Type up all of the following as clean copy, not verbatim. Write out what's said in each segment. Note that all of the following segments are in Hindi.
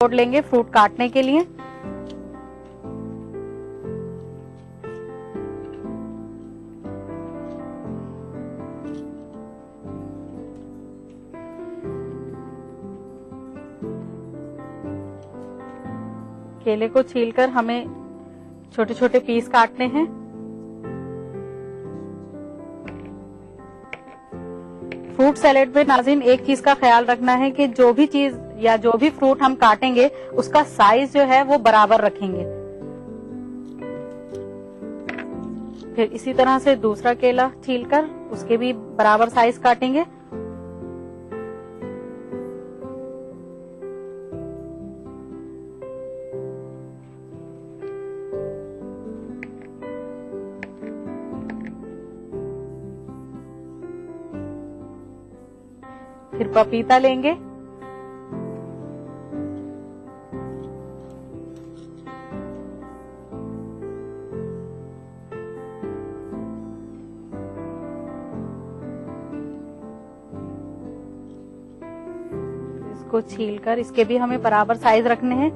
तोड़ लेंगे फ्रूट काटने के लिए। केले को छीलकर हमें छोटे छोटे पीस काटने हैं। फ्रूट सैलेड में नाज़रीन एक चीज का ख्याल रखना है कि जो भी चीज या जो भी फ्रूट हम काटेंगे उसका साइज जो है वो बराबर रखेंगे। फिर इसी तरह से दूसरा केला छीलकर उसके भी बराबर साइज काटेंगे। फिर पपीता लेंगे, इसको छीलकर इसके भी हमें बराबर साइज रखने हैं।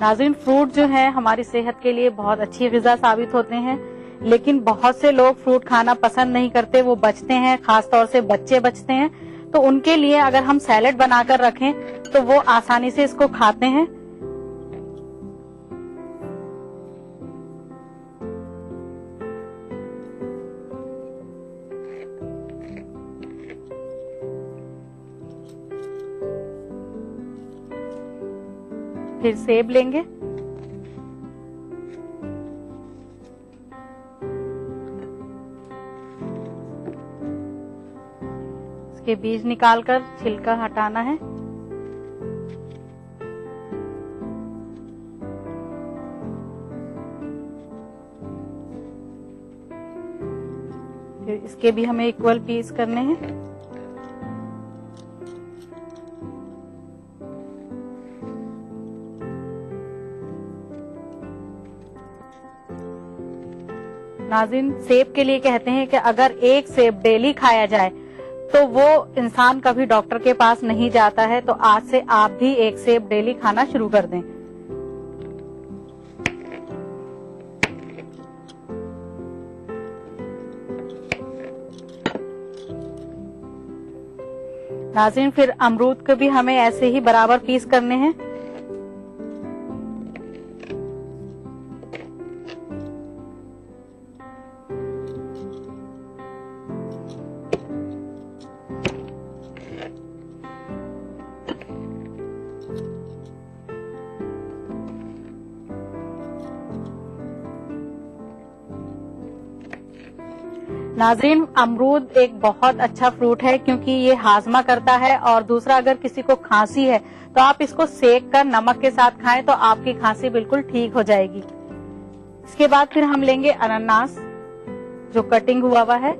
नाज़रीन फ्रूट जो है हमारी सेहत के लिए बहुत अच्छी ग़िज़ा साबित होते हैं, लेकिन बहुत से लोग फ्रूट खाना पसंद नहीं करते, वो बचते हैं, खास तौर से बच्चे बचते हैं। तो उनके लिए अगर हम सैलेड बनाकर रखें तो वो आसानी से इसको खाते हैं। फिर सेब लेंगे, इसके बीज निकालकर छिलका हटाना है। फिर इसके भी हमें इक्वल पीस करने हैं। नाज़रीन सेब के लिए कहते हैं कि अगर एक सेब डेली खाया जाए तो वो इंसान कभी डॉक्टर के पास नहीं जाता है। तो आज से आप भी एक सेब डेली खाना शुरू कर दें। नाज़रीन फिर अमरूद को भी हमें ऐसे ही बराबर पीस करने हैं। नाज़रीन अमरूद एक बहुत अच्छा फ्रूट है क्योंकि ये हाजमा करता है, और दूसरा अगर किसी को खांसी है तो आप इसको सेक कर नमक के साथ खाएं तो आपकी खांसी बिल्कुल ठीक हो जाएगी। इसके बाद फिर हम लेंगे अनानास जो कटिंग हुआ हुआ है।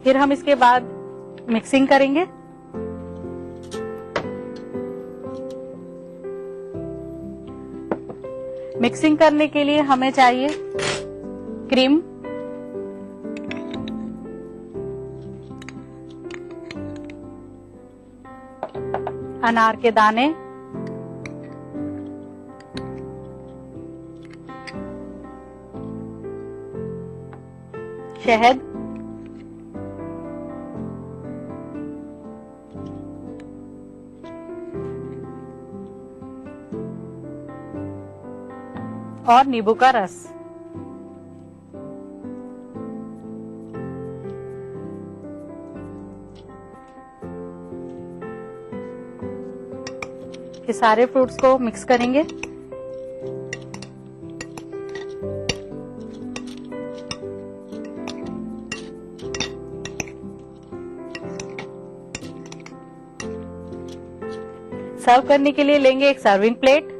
फिर हम इसके बाद मिक्सिंग करेंगे। मिक्सिंग करने के लिए हमें चाहिए क्रीम, अनार के दाने, शहद, और नींबू का रस। ये सारे फ्रूट्स को मिक्स करेंगे। सर्व करने के लिए लेंगे एक सर्विंग प्लेट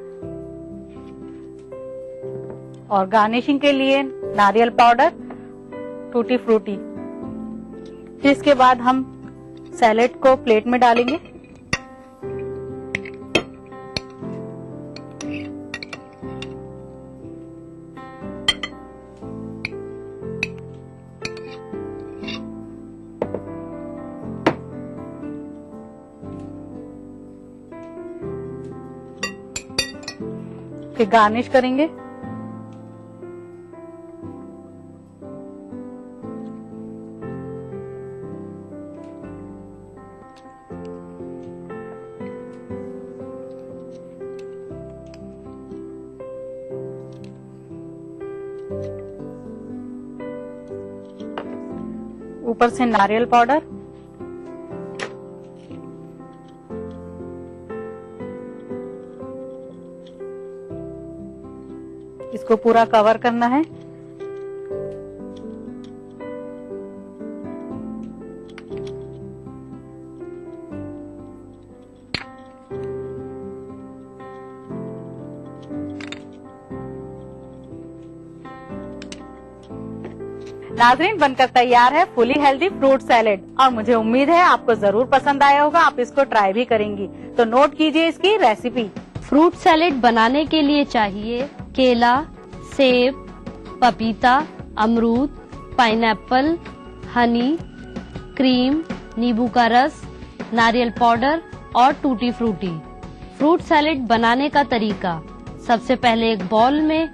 और गार्निशिंग के लिए नारियल पाउडर, टूटी फ्रूटी। फिर इसके बाद हम सैलेड को प्लेट में डालेंगे। फिर गार्निश करेंगे। ऊपर से नारियल पाउडर, इसको पूरा कवर करना है। नाज़रीन, बनकर तैयार है फुली हेल्दी फ्रूट सैलेड और मुझे उम्मीद है आपको जरूर पसंद आया होगा। आप इसको ट्राई भी करेंगी तो नोट कीजिए इसकी रेसिपी। फ्रूट सैलेड बनाने के लिए चाहिए केला, सेब, पपीता, अमरूद, पाइनएप्पल, हनी, क्रीम, नींबू का रस, नारियल पाउडर और टूटी फ्रूटी। फ्रूट सैलेड बनाने का तरीका: सबसे पहले एक बाउल में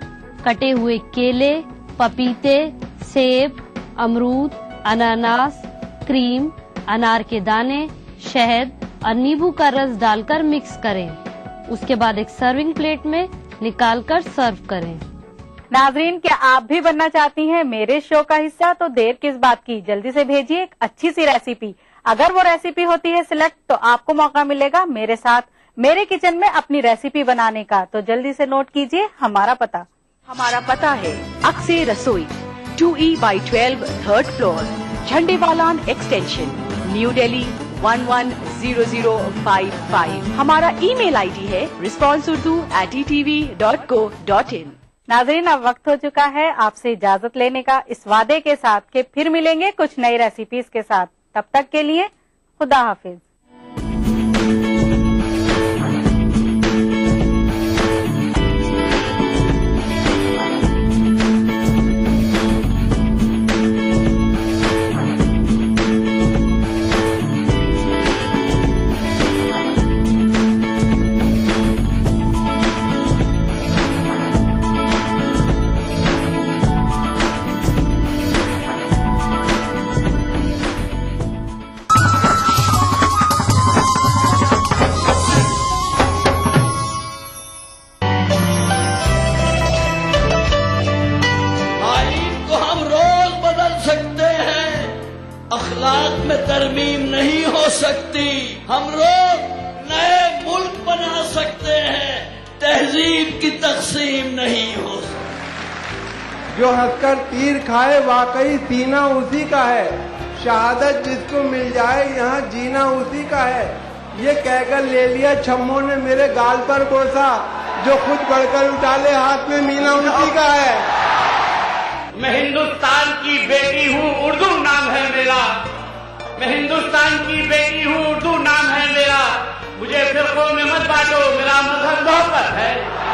कटे हुए केले, पपीते, सेब, अमरूद, अनानास, क्रीम, अनार के दाने, शहद और नींबू का रस डालकर मिक्स करें। उसके बाद एक सर्विंग प्लेट में निकालकर सर्व करें। नाज़रीन, क्या आप भी बनना चाहती हैं मेरे शो का हिस्सा? तो देर किस बात की, जल्दी से भेजिए एक अच्छी सी रेसिपी। अगर वो रेसिपी होती है सिलेक्ट तो आपको मौका मिलेगा मेरे साथ मेरे किचन में अपनी रेसिपी बनाने का। तो जल्दी से नोट कीजिए हमारा पता। हमारा पता है अक्से रसोई, 2E/12 3rd floor, Jhandewalan extension, new Delhi 110055। हमारा ईमेल आईडी है responseurdu@etv.co.in। नाज़रीन, अब वक्त हो चुका है आपसे इजाजत लेने का, इस वादे के साथ कि फिर मिलेंगे कुछ नई रेसिपीज के साथ। तब तक के लिए खुदा हाफिज। अखलाक में तरमीम नहीं हो सकती। हम लोग नए मुल्क बना सकते हैं, तहजीब की तकसीम नहीं हो सकती। जो हंसकर तीर खाए वाकई सीना उसी का है, शहादत जिसको मिल जाए यहाँ जीना उसी का है। ये कहकर ले लिया छम्मों ने मेरे गाल पर बोसा, जो खुद बढ़कर उठा ले हाथ में मीना उसी का है। मैं हिंदुस्तान की बेटी हूँ, उर्दू नाम है मेरा। मैं हिंदुस्तान की बेटी हूँ, उर्दू नाम है मेरा। मुझे फिरकों में मत बांटो, मेरा मजहब मोहब्बत है।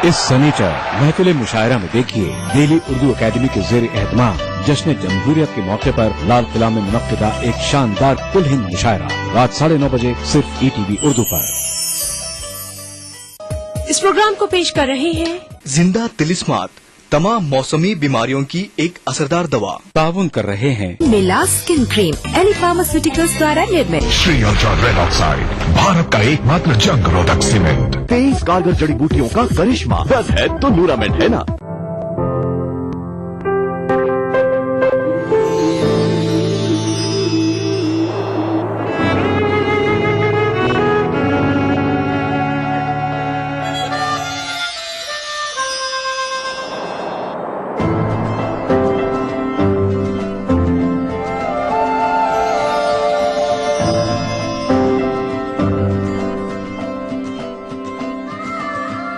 इस सनीचर महफिल मुशायरा में देखिए दिल्ली उर्दू अकेडमी के ज़ेर एहतमाम जश्न जमहूरियत के मौके पर लाल किला में मुनक्किदा एक शानदार कुल हिंद मुशायरा रात 9:30 बजे सिर्फ ETV उर्दू पर। इस प्रोग्राम को पेश कर रहे हैं जिंदा तिलिस्मात, तमाम मौसमी बीमारियों की एक असरदार दवा। ताउन कर रहे हैं मिला स्किन क्रीम, एली फार्मास्यूटिकल्स द्वारा निर्मित। Shri ultra red oxide, Bharat का एकमात्र जंग रोधक सीमेंट। 23 कारगर जड़ी बूटियों का करिश्मा, बस है तो न्यूरामेंट है ना।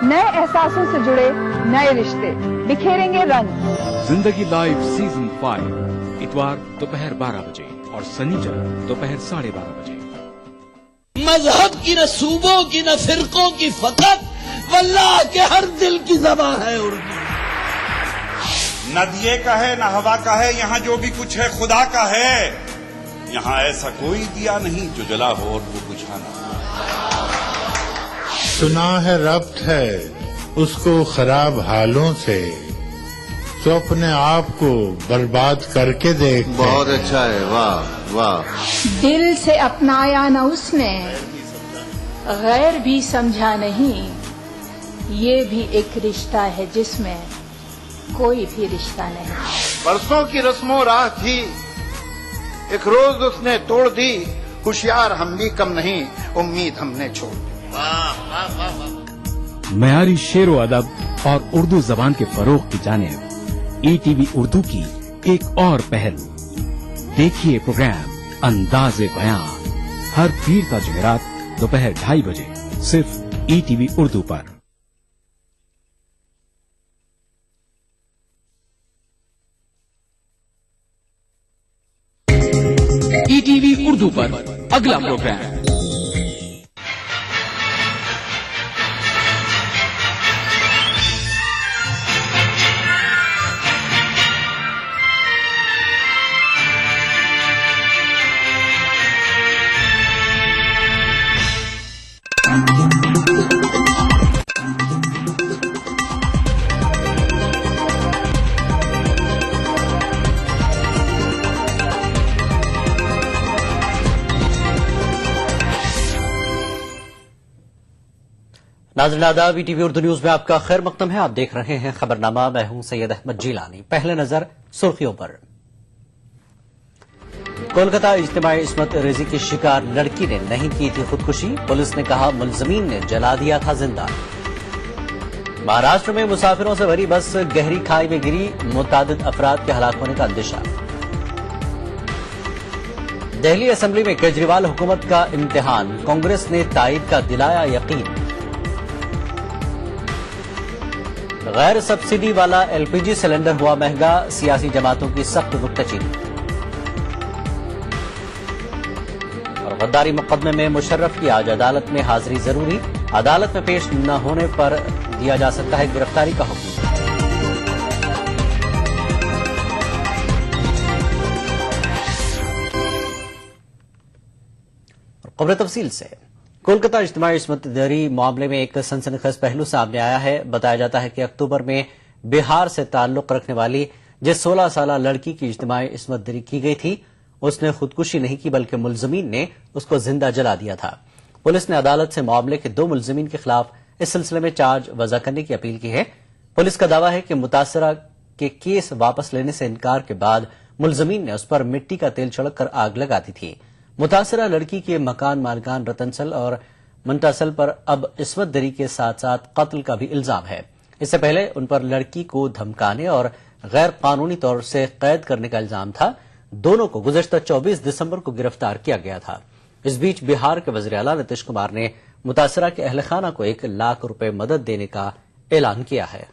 नए एहसासों से जुड़े नए रिश्ते बिखेरेंगे रंग। जिंदगी लाइव सीजन 5 इतवार दोपहर 12 बजे और शनिचर दोपहर 12:30 बजे। मजहब की न सूबों की न फिरकों की फकत वल्लाह के हर दिल की ज़बान है उर्दू। न दिए का है न हवा का है, यहाँ जो भी कुछ है खुदा का है। यहाँ ऐसा कोई दिया नहीं जो जला हो और वो बुझाना। सुना है रब्त है उसको खराब हालों से तो अपने आप को बर्बाद करके देख। बहुत अच्छा है, वाह वाह। दिल से अपनाया न उसने, गैर भी समझा नहीं, ये भी एक रिश्ता है जिसमें कोई भी रिश्ता नहीं। बरसों की रस्मों राह थी, एक रोज उसने तोड़ दी, होशियार हम भी कम नहीं, उम्मीद हमने छोड़ दी। वाह वाह वाह वाह। मयारी शेरो अदब और उर्दू जबान के फरोग की जानिब ईटीवी उर्दू की एक और पहल। देखिए प्रोग्राम अंदाज़े बयां हर पीर का जुमेरात दोपहर 2:30 बजे सिर्फ ईटीवी उर्दू पर। ईटीवी उर्दू पर अगला प्रोग्राम नाज़रीन आदाब, ईटीवी उर्दू न्यूज में आपका खैर मकदम है। आप देख रहे हैं खबरनामा, मैं हूं सैयद अहमद जिलानी। पहले नजर सुर्खियों पर। कोलकाता इज्तिमाई इस्मत रेजी की शिकार लड़की ने नहीं की थी खुदकुशी, पुलिस ने कहा मुलजमीन ने जला दिया था जिंदा। महाराष्ट्र में मुसाफिरों से भरी बस गहरी खाई में गिरी, मुतादिद अफराद के हलाक होने का अंदेशा। दिल्ली असेंबली में केजरीवाल हुकूमत का इम्तिहान, कांग्रेस ने तायद का दिलाया यकीन। गैर सब्सिडी वाला एलपीजी सिलेंडर हुआ महंगा, सियासी जमातों की सख्त नुक्ताचीनी। और गद्दारी मुकदमे में मुशर्रफ की आज अदालत में हाजिरी जरूरी, अदालत में पेश न होने पर दिया जा सकता है गिरफ्तारी का हुक्म। खबर तफसील से। कोलकाता इज्तिमाई इस्मत दरी मामले में एक सनसनीखेज पहलू सामने आया है। बताया जाता है कि अक्टूबर में बिहार से ताल्लुक रखने वाली जिस 16 साल लड़की की इज्तिमाई इस्मत दरी की गई थी, उसने खुदकुशी नहीं की बल्कि मुलजमीन ने उसको जिंदा जला दिया था। पुलिस ने अदालत से मामले के 2 मुलजमीन के खिलाफ इस सिलसिले में चार्ज वज़ा करने की अपील की है। पुलिस का दावा है कि मुतासरा के केस वापस लेने से इनकार के बाद मुलजमीन ने उस पर मिट्टी का तेल छिड़क कर आग लगा दी थी। मुतासरा लड़की के मकान मालिकान रतनसल और मुंतासल पर अब इस्मत दरी के साथ साथ कत्ल का भी इल्जाम है। इससे पहले उन पर लड़की को धमकाने और गैर कानूनी तौर से कैद करने का इल्जाम था। दोनों को गुज़श्ता 24 दिसंबर को गिरफ्तार किया गया था। इस बीच बिहार के वज़ीर आला नीतीश कुमार ने मुतासरा के अहल खाना को 1 लाख रुपए मदद देने का ऐलान किया है।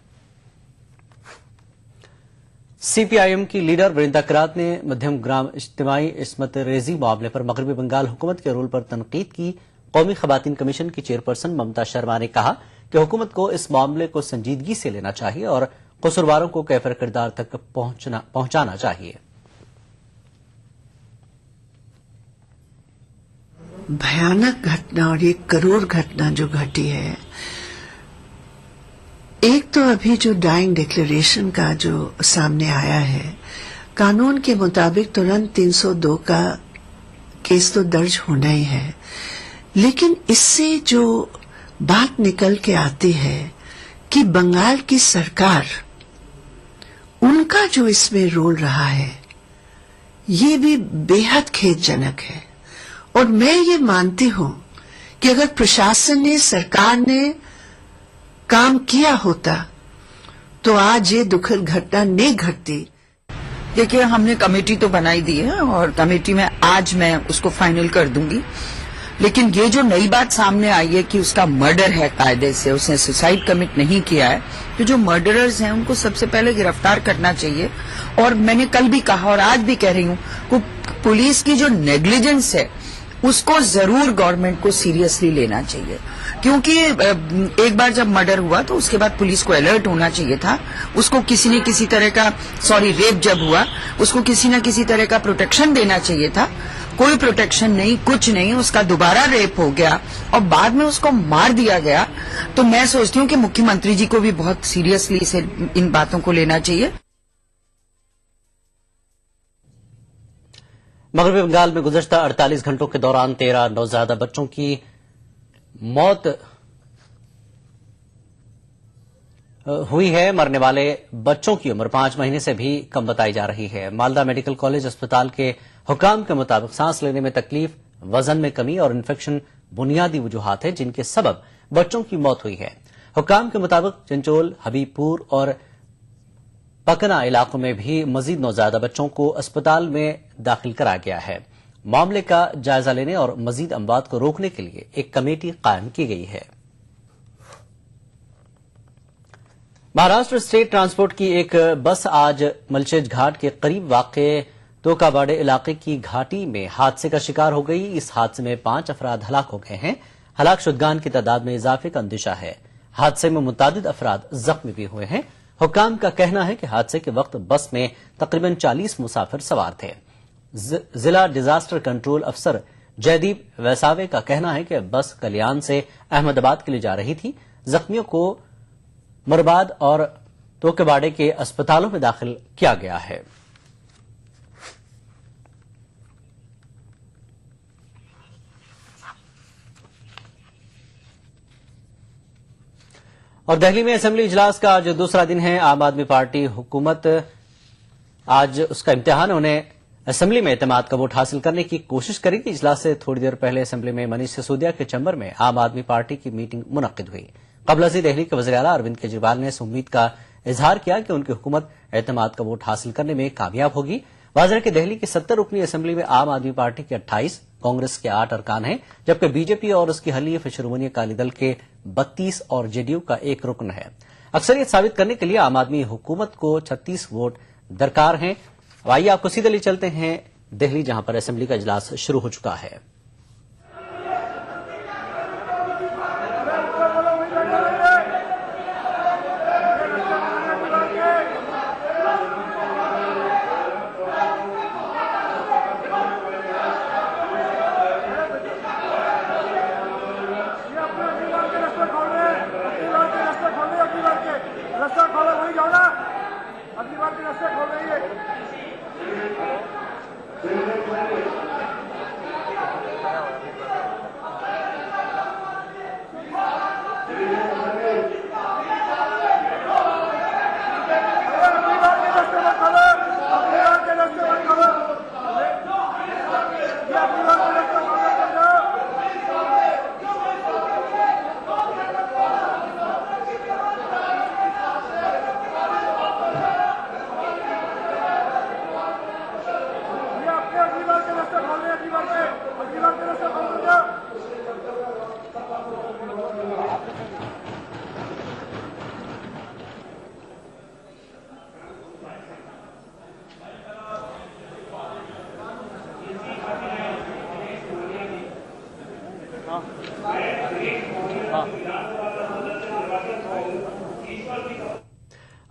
सीपीआईएम की लीडर वृंदा करात ने मध्यम ग्राम इज्तिमाई इस्मत रेजी मामले पर मगरबी बंगाल हुकूमत के रूल पर तनकीद की। कौमी खवातीन कमीशन की चेयरपर्सन ममता शर्मा ने कहा कि हुकूमत को इस मामले को संजीदगी से लेना चाहिए और कसूरवारों को कैफर किरदार तक पहुंचाना चाहिए। भयानक घटना और एक करोड़ घटना जो घटी है, एक तो अभी जो डाइंग डिक्लेरेशन का जो सामने आया है, कानून के मुताबिक तुरंत 302 का केस तो दर्ज होना ही है, लेकिन इससे जो बात निकल के आती है कि बंगाल की सरकार, उनका जो इसमें रोल रहा है, ये भी बेहद खेदजनक है। और मैं ये मानती हूं कि अगर प्रशासन ने, सरकार ने काम किया होता तो आज ये दुखद घटना नहीं घटती। देखिए, हमने कमेटी तो बनाई दी है और कमेटी में आज मैं उसको फाइनल कर दूंगी, लेकिन ये जो नई बात सामने आई है कि उसका मर्डर है, कायदे से उसने सुसाइड कमिट नहीं किया है, तो जो मर्डरर्स हैं उनको सबसे पहले गिरफ्तार करना चाहिए। और मैंने कल भी कहा और आज भी कह रही हूं कि पुलिस की जो नेग्लिजेंस है उसको जरूर गवर्नमेंट को सीरियसली लेना चाहिए, क्योंकि एक बार जब मर्डर हुआ तो उसके बाद पुलिस को अलर्ट होना चाहिए था। उसको किसी न किसी तरह का, रेप जब हुआ उसको किसी न किसी तरह का प्रोटेक्शन देना चाहिए था। कोई प्रोटेक्शन नहीं, कुछ नहीं, उसका दोबारा रेप हो गया और बाद में उसको मार दिया गया। तो मैं सोचती हूँ कि मुख्यमंत्री जी को भी बहुत सीरियसली इसे इन बातों को लेना चाहिए। मगरबी बंगाल में गुज़श्ता 48 घंटों के दौरान 13 नवजायदा बच्चों की मौत हुई है। मरने वाले बच्चों की उम्र 5 महीने से भी कम बताई जा रही है। मालदा मेडिकल कॉलेज अस्पताल के हुकाम के मुताबिक सांस लेने में तकलीफ, वजन में कमी और इन्फेक्शन बुनियादी वजूहात है जिनके सबब बच्चों की मौत हुई है। हुकाम के मुताबिक चिंचोल, हबीबपुर और पकना इलाकों में भी मजीद नौजायदा बच्चों को अस्पताल में दाखिल कराया गया है। मामले का जायजा लेने और मजीद अमवात को रोकने के लिए एक कमेटी कायम की गई है। महाराष्ट्र स्टेट ट्रांसपोर्ट की एक बस आज मलशेज घाट के करीब वाक़े तोकाबाड़े इलाके की घाटी में हादसे का शिकार हो गई। इस हादसे में 5 अफराद हलाक हो गए हैं। हलाक शुदगान की तादाद में इजाफे का अंदेशा है। हादसे में मुतादिद अफराद जख्मी भी हुए हैं। हुकाम का कहना है कि हादसे के वक्त बस में तकरीबन 40 मुसाफिर सवार थे। जिला डिजास्टर कंट्रोल अफसर जयदीप वैसावे का कहना है कि बस कल्याण से अहमदाबाद के लिए जा रही थी। जख्मियों को मुरबाद और तोकेबाड़े के अस्पतालों में दाखिल किया गया है। और दिल्ली में असेंबली इजलास का आज दूसरा दिन है। आम आदमी पार्टी हुकूमत आज उसका इम्तिहान उन्हें असेंबली में एतमाद का वोट हासिल करने की कोशिश करेगी। इजलास से थोड़ी देर पहले असेंबली में मनीष सिसोदिया के चैम्बर में आम आदमी पार्टी की मीटिंग मुनक्किद हुई। कबल अज़ीं दिल्ली के वज़ीर आला अरविंद केजरीवाल ने इस उम्मीद का इजहार किया कि उनकी हुकूमत एतमाद का वोट हासिल करने में कामयाब होगी। वाज़ेह है कि दिल्ली की 70 रुकनी असेंबली में आम आदमी पार्टी के 28, कांग्रेस के 8 अरकान हैं, जबकि बीजेपी और उसकी हलीफ शिरोमणि अकाली दल के 32 और जेडीयू का 1 रुकन है। अक्सरियत साबित करने के लिए आम आदमी हुकूमत को 36 वोट दरकार हैं। आइए आपको सीधे ले चलते हैं दिल्ली, जहां पर असेंबली का इजलास शुरू हो चुका है।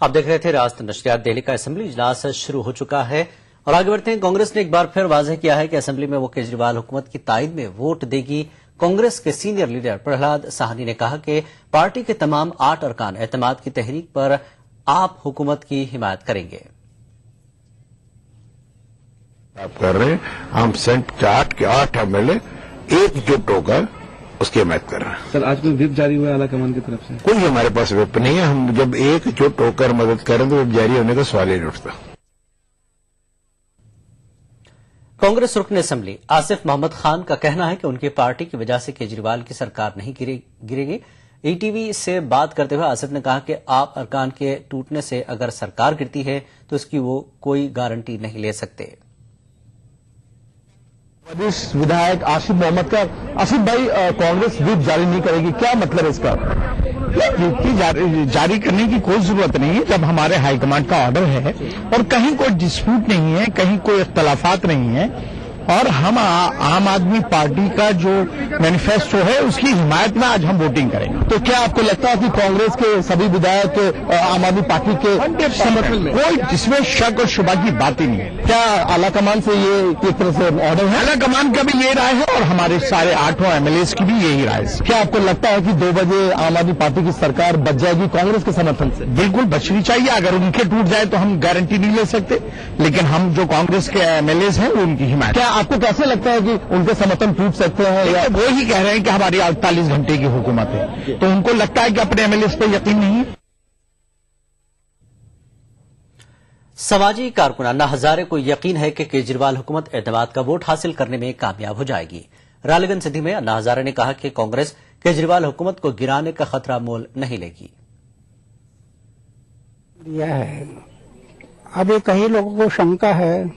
आप देख रहे थे रास्त नशरियात। दिल्ली का असेंबली इजलास शुरू हो चुका है और आगे बढ़ते हैं। कांग्रेस ने एक बार फिर वाज़ेह किया है कि असेंबली में वो केजरीवाल हुकूमत की तायद में वोट देगी। कांग्रेस के सीनियर लीडर प्रहलाद साहनी ने कहा कि पार्टी के तमाम 8 अरकान एतमाद की तहरीक पर आप हुकूमत की हिमायत करेंगे। आप कर रहे हैं, हम सेंट 8 के 8 एमएलए एकजुट होकर उसकी हिमायत कर रहे हैं। सर, आज कोई विप जारी हुआ है आलाकमान की तरफ से? कोई हमारे पास विप नहीं है। हम जब एकजुट होकर मदद करें तो विप जारी होने का सवाल ही नहीं उठता। कांग्रेस रुकन असेंबली आसिफ मोहम्मद खान का कहना है कि उनकी पार्टी की वजह से केजरीवाल की सरकार नहीं गिरेगी। ईटीवी से बात करते हुए आसिफ ने कहा कि आप अरकान के टूटने से अगर सरकार गिरती है तो इसकी वो कोई गारंटी नहीं ले सकते। विधायक आसिफ मोहम्मद का, आसिफ भाई कांग्रेस विप जारी नहीं करेगी, क्या मतलब है इसका? जारी करने की कोई जरूरत नहीं है जब हमारे हाईकमांड का ऑर्डर है और कहीं कोई डिस्प्यूट नहीं है, कहीं कोई इख्तलाफात नहीं है और हम आम आदमी पार्टी का जो मैनिफेस्टो है उसकी हिमायत में आज हम वोटिंग करेंगे। तो क्या आपको लगता है कि कांग्रेस के सभी विधायक आम आदमी पार्टी के समर्थन में कोई जिसमें शक और शुबा की बात ही नहीं है? क्या आलाकमान से ये एक तरह से ऑर्डर है? आलाकमान का भी ये राय है और हमारे सारे 8 MLAs की भी यही राय है। क्या आपको लगता है कि 2 बजे आम आदमी पार्टी की सरकार बच जाएगी कांग्रेस के समर्थन से? बिल्कुल बचनी चाहिए। अगर उनके टूट जाए तो हम गारंटी नहीं ले सकते, लेकिन हम जो कांग्रेस के MLAs हैं वो उनकी हिमायत। क्या आपको कैसे लगता है कि उनके समर्थन टूट सकते हैं? या वो ही कह रहे हैं कि हमारी 48 घंटे की हुकूमत है, तो उनको लगता है कि अपने MLAs पर यकीन नहीं है। समाजी कारकुन अन्ना हजारे को यकीन है कि केजरीवाल हुकूमत एतमाद का वोट हासिल करने में कामयाब हो जाएगी। रालीगंज सिद्धि में अन्ना हजारे ने कहा कि कांग्रेस केजरीवाल हुकूमत को गिराने का खतरा मोल नहीं लेगी। दिया है। अभी कई लोगों को शंका है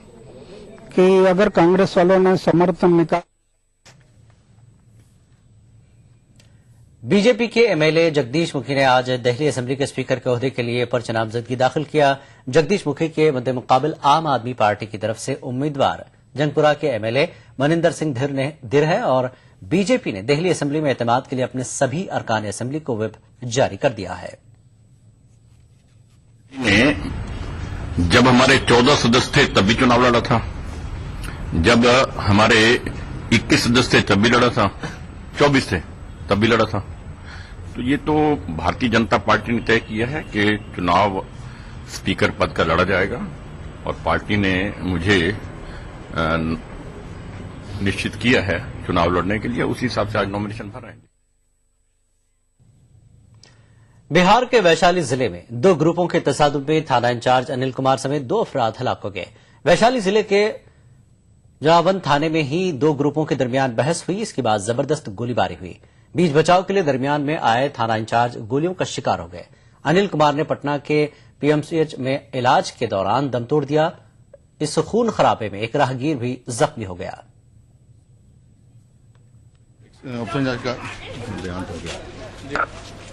कि अगर कांग्रेस वालों ने समर्थन निकाला। बीजेपी के MLA जगदीश मुखी ने आज दिल्ली असेंबली के स्पीकर के ओहदे के लिए पर्चा नामजदगी दाखिल किया। जगदीश मुखी के मद्दे मुकाबिल आम आदमी पार्टी की तरफ से उम्मीदवार जंगपुरा के MLA मनिंदर सिंह धिर है और बीजेपी ने दिल्ली असेंबली में एतमाद के लिए अपने सभी अरकान असेंबली को व्हिप जारी कर दिया है। जब हमारे 14 सदस्य थे तब भी चुनाव लड़ा था, जब हमारे 21 सदस्य थे तब भी लड़ा था, 24 थे तब भी लड़ा था। तो ये तो भारतीय जनता पार्टी ने तय किया है कि चुनाव स्पीकर पद का लड़ा जाएगा और पार्टी ने मुझे निश्चित किया है चुनाव लड़ने के लिए। उसी हिसाब से आज नॉमिनेशन भर रहे हैं। बिहार के वैशाली जिले में 2 ग्रुपों के तसादुम में थाना इंचार्ज अनिल कुमार समेत 2 अफराद हलाक हो गए। वैशाली जिले के जावन थाने में ही 2 ग्रुपों के दरमियान बहस हुई। इसके बाद जबरदस्त गोलीबारी हुई। बीच बचाव के लिए दरमियान में आए थाना इंचार्ज गोलियों का शिकार हो गए। अनिल कुमार ने पटना के PMCH में इलाज के दौरान दम तोड़ दिया। इस खून खराबे में एक राहगीर भी जख्मी हो गया।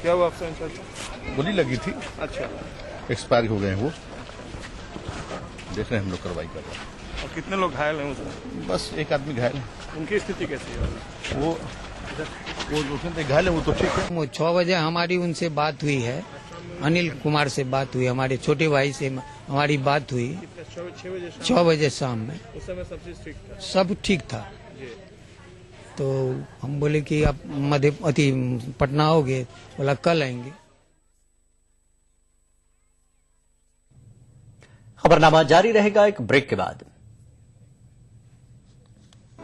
क्या हुआ अफसर इंचार्ज? गोली लगी थी। अच्छा, एक्सपायर हो गए हैं वो। देख रहे हैं हम लोग, कार्रवाई कर रहे हैं। और कितने लोग घायल हैं उसमें? बस एक आदमी घायल है। उनकी स्थिति कैसी है? वो दूसरे घायल है, वो तो ठीक है। 6 बजे हमारी उनसे बात हुई है, अनिल कुमार से बात हुई, हमारे छोटे भाई से हमारी बात हुई 6 बजे शाम में। उस समय सब चीज ठीक था? सब ठीक था। तो हम बोले कि आप पटना आओगे? बोला कल आएंगे। खबरनामा जारी रहेगा एक ब्रेक के बाद।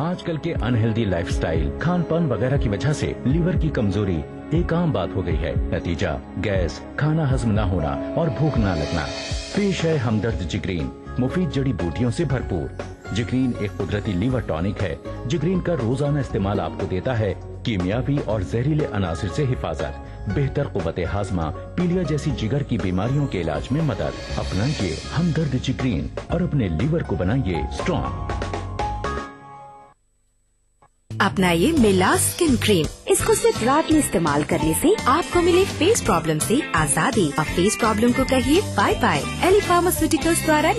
आजकल के अनहेल्दी लाइफस्टाइल, खान-पान वगैरह की वजह से लीवर की कमजोरी एक आम बात हो गई है। नतीजा गैस, खाना हजम न होना और भूख न लगना। पेश है हमदर्द जिग्रीन, मुफीद जड़ी बूटियों से भरपूर। जिग्रीन एक कुदरती लीवर टॉनिक है। जिग्रीन का रोजाना इस्तेमाल आपको देता है कीमियावी और जहरीले अनासिर से हिफाजत, बेहतर कुव्वत हाजमा, पीलिया जैसी जिगर की बीमारियों के इलाज में मदद। अपनाइए हमदर्द जिग्रीन और अपने लीवर को बनाइए स्ट्रॉन्ग। अपनाइए मिला स्किन क्रीम। इसको सिर्फ रात में इस्तेमाल करने से आपको मिले फेस प्रॉब्लम से आजादी। अब फेस प्रॉब्लम को कहिए बाय बाय। एली फार्मास्यूटिकल्स द्वारा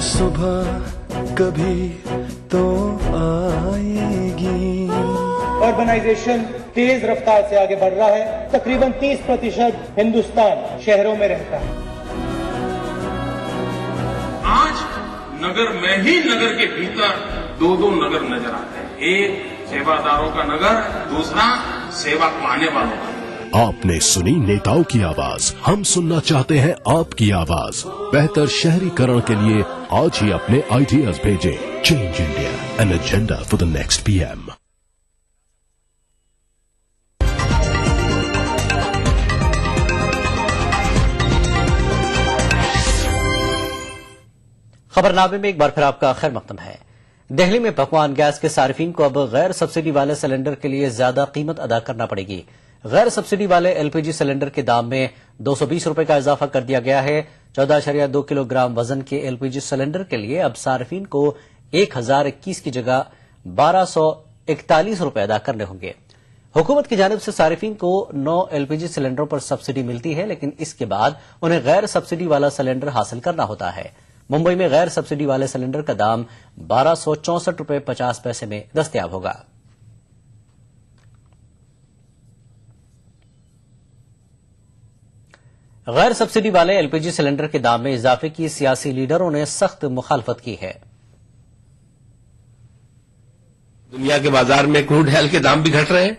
सुबह कभी तो आएगी। अर्बनाइजेशन तेज रफ्तार से आगे बढ़ रहा है। तकरीबन 30% हिंदुस्तान शहरों में रहता है। आज नगर में ही नगर के भीतर 2 नगर नजर आते हैं। एक सेवादारों का नगर, दूसरा सेवा पाने वालों का। आपने सुनी नेताओं की आवाज, हम सुनना चाहते हैं आपकी आवाज। बेहतर शहरीकरण के लिए आज ही अपने आइडियाज भेजें। Change India, an agenda for the next PM। खबरनामे में एक बार फिर आपका खैर मकदम है। दिल्ली में पकवान गैस के सार्फिन को अब गैर सब्सिडी वाले सिलेंडर के लिए ज्यादा कीमत अदा करना पड़ेगी। गैर सब्सिडी वाले LPG सिलेंडर के दाम में 220 रुपए का इजाफा कर दिया गया है। 14.2 किलोग्राम वजन के LPG सिलेंडर के लिए अब सार्फिन को 1021 की जगह 1241 रुपए अदा करने होंगे। हुकूमत की जानिब से सार्फिन को 9 LPG सिलेंडरों पर सब्सिडी मिलती है, लेकिन इसके बाद उन्हें गैर सब्सिडी वाला सिलेंडर हासिल करना होता है। मुंबई में गैर सब्सिडी वाले सिलेंडर का दाम 1264 रुपये 50 पैसे में दस्तयाब होगा। गैर सब्सिडी वाले एलपीजी सिलेंडर के दाम में इजाफे की सियासी लीडरों ने सख्त मुखालफत की है। दुनिया के बाजार में क्रूड ऑयल के दाम भी घट रहे हैं।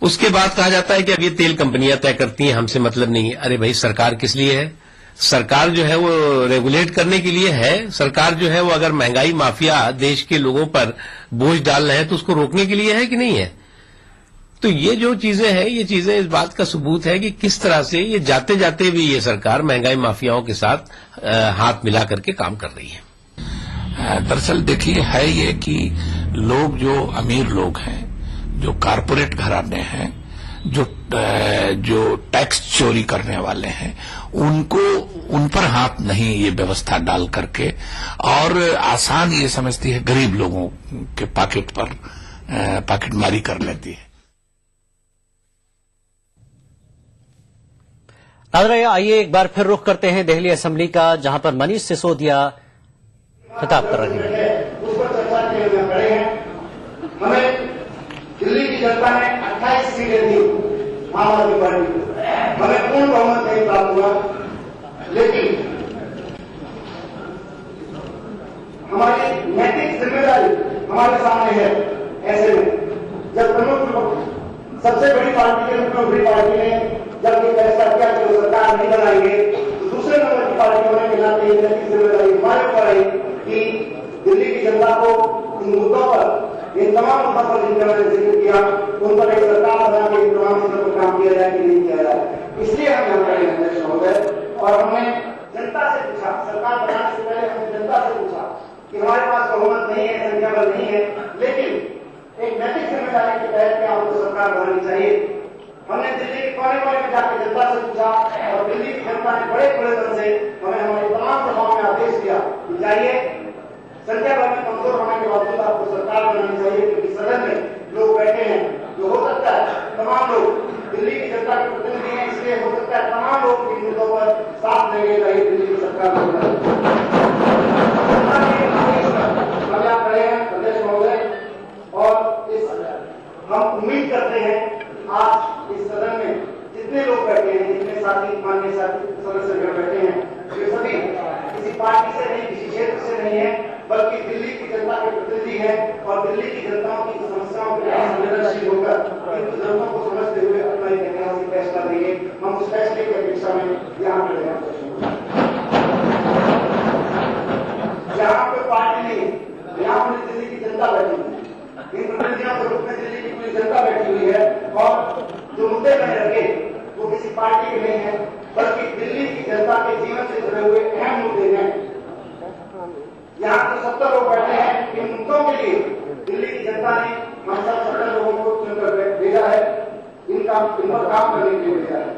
उसके बाद कहा जाता है कि अब ये तेल कंपनियां तय करती हैं, हमसे मतलब नहीं है। अरे भाई, सरकार किस लिए है? सरकार जो है वो रेगुलेट करने के लिए है। सरकार जो है वो अगर महंगाई माफिया देश के लोगों पर बोझ डाल रहे हैं तो उसको रोकने के लिए है कि नहीं है? तो ये जो चीजें हैं, ये चीजें इस बात का सबूत है कि किस तरह से ये जाते जाते भी ये सरकार महंगाई माफियाओं के साथ हाथ मिला करके काम कर रही है। दरअसल देखिए, है ये कि लोग जो अमीर लोग हैं, जो कारपोरेट घराने हैं, जो टैक्स चोरी करने वाले हैं, उन पर हाथ नहीं ये व्यवस्था डाल करके, और आसान ये समझती है गरीब लोगों के पॉकेट पर पॉकेटमारी कर लेती है। आइए एक बार फिर रुख करते हैं दिल्ली असेंबली का, जहां पर मनीष सिसोदिया खिताब कर रहे हैं। उस पर चर्चा के लिए खड़े हैं। हमें दिल्ली की जनता ने 28 सीटें दी आम आदमी पार्टी को, हमें पूर्ण बहुमत नहीं प्राप्त हुआ, लेकिन हमारी नैतिक जिम्मेदारी हमारे सामने है। ऐसे में जब प्रमुख सबसे बड़ी पार्टी के रूप में उभरी पार्टी ने जब ये फैसला किया कि वो सरकार नहीं बनाएंगे, तो दूसरे नंबर की पार्टी होने के नाते ये नैतिक जिम्मेदारी हमारे ऊपर आई कि दिल्ली की जनता को इन मुद्दों पर, इन तमाम मुद्दों पर जिनका मैंने जिक्र किया, उन पर एक सरकार बना के तमाम मुद्दों पर काम किया जाए कि नहीं किया जाए। इसलिए हम यहाँ खड़े हैं अध्यक्ष महोदय, और हमने जनता से पूछा, सरकार बनाने से पहले हमने जनता से पूछा कि हमारे पास बहुमत नहीं है, संख्या बल नहीं है, लेकिन एक नैतिक जिम्मेदारी के तहत क्या आपको सरकार बनानी चाहिए। हमने दिल्ली के कोने कोने में जाकर जनता से पूछा, और दिल्ली की जनता ने बड़े खुलेपन से हमें हमारी तमाम सभाओं में आदेश दिया कि जाइए, संख्या बल में कमजोर होने के बावजूद आपको सरकार बनानी चाहिए, क्योंकि सदन में लोग बैठे हैं, जो हो सकता है तमाम लोग दिल्ली की जनता के प्रतिनिधि हैं, इसलिए हो सकता है तमाम लोग इन मुद्दों पर साथ लेंगे, चाहिए दिल्ली की सरकार बनानी। हम यहाँ खड़े हैं अध्यक्ष महोदय, और हम उम्मीद करते हैं आज इस सदन में जितने लोग बैठे हैं, जितने साथी माननीय साथी सदस्य बैठे हैं, वे सभी किसी पार्टी से नहीं, किसी क्षेत्र से नहीं है, बल्कि दिल्ली की जनता के प्रतिनिधि है, और दिल्ली की जनताओं की समस्याओं के लिए संवेदनशील होकर इन बुजुर्गों को समझते हुए अपना एक ऐतिहासिक फैसला देंगे। हम उस फैसले की अपेक्षा में यहाँ खड़े हैं। यहाँ पे पार्टी नहीं, यहाँ पर दिल्ली की जनता बैठी हुई है, इन प्रतिनिधियों के रूप में दिल्ली की पूरी जनता बैठी हुई है, और जो मुद्दे मैंने रखे वो किसी पार्टी के नहीं है, बल्कि दिल्ली की जनता के जीवन से जुड़े हुए अहम मुद्दे हैं। यहाँ तो 70 लोग बैठे हैं, इन मुद्दों के लिए दिल्ली की जनता ने हम सब 70 लोगों को चुनकर भेजा है, इन पर काम करने के लिए भेजा है।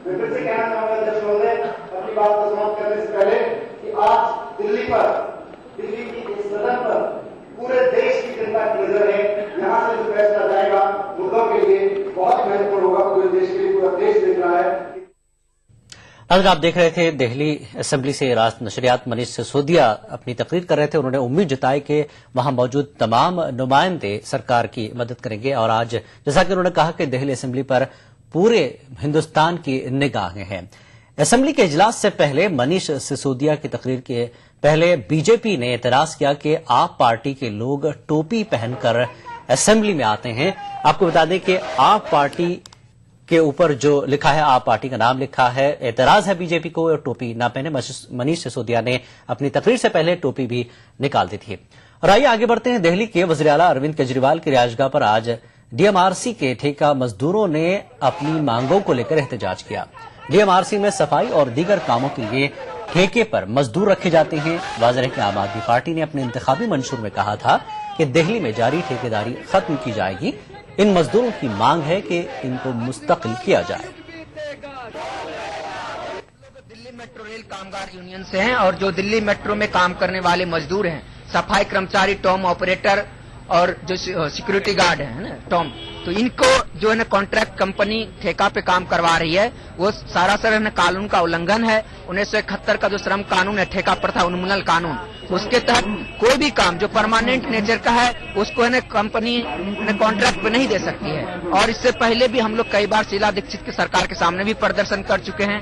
मैं फिर से कहना चाहूंगा अध्यक्ष महोदय, अपनी बात को समाप्त करने से पहले, कि आज दिल्ली की इस सदन पर पूरे देश की जनता की नजर है। यहाँ से जो फैसला जाएगा मुद्दों के लिए बहुत महत्वपूर्ण होगा, पूरे देश के लिए, पूरा देश देख रहा है। अगर आप देख रहे थे दिल्ली असेंबली से राज नशरियात मनीष सिसोदिया अपनी तकरीर कर रहे थे। उन्होंने उम्मीद जताई कि वहां मौजूद तमाम नुमाइंदे सरकार की मदद करेंगे, और आज जैसा कि उन्होंने कहा कि दिल्ली असेंबली पर पूरे हिंदुस्तान की निगाहें हैं। असेंबली के इजलास से पहले मनीष सिसोदिया की तकरीर के पहले बीजेपी ने एतराज किया कि आप पार्टी के लोग टोपी पहनकर असेंबली में आते हैं। आपको बता दें कि आप पार्टी के ऊपर जो लिखा है, आप पार्टी का नाम लिखा है, एतराज है बीजेपी को और टोपी ना पहने। मनीष सिसोदिया ने अपनी तकरीर से पहले टोपी भी निकाल दी थी। और आइए आगे बढ़ते हैं। दिल्ली के वज़ीर आला अरविंद केजरीवाल की रिहायशगाह पर आज डीएमआरसी के ठेका मजदूरों ने अपनी मांगों को लेकर एहतजाज किया। डीएमआरसी में सफाई और दीगर कामों के लिए ठेके पर मजदूर रखे जाते हैं। वाज़ेह है कि आम आदमी पार्टी ने अपने इंतखाबी मंशूर में कहा था कि दिल्ली में जारी ठेकेदारी खत्म की जाएगी। इन मजदूरों की मांग है कि इनको मुस्तकिल किया जाए। दिल्ली मेट्रो रेल कामगार यूनियन से हैं, और जो दिल्ली मेट्रो में काम करने वाले मजदूर हैं, सफाई कर्मचारी, टॉम ऑपरेटर और जो सिक्योरिटी गार्ड है ना टॉम, तो इनको जो है ना कॉन्ट्रैक्ट कंपनी ठेका पे काम करवा रही है, वो सरासर है ना कानून का उल्लंघन है। 1971 का जो श्रम कानून है, ठेका प्रथा उन्मूलन कानून, उसके तहत कोई भी काम जो परमानेंट नेचर का है उसको है ना कंपनी कॉन्ट्रैक्ट पे नहीं दे सकती है। और इससे पहले भी हम लोग कई बार शीला दीक्षित की सरकार के सामने भी प्रदर्शन कर चुके हैं।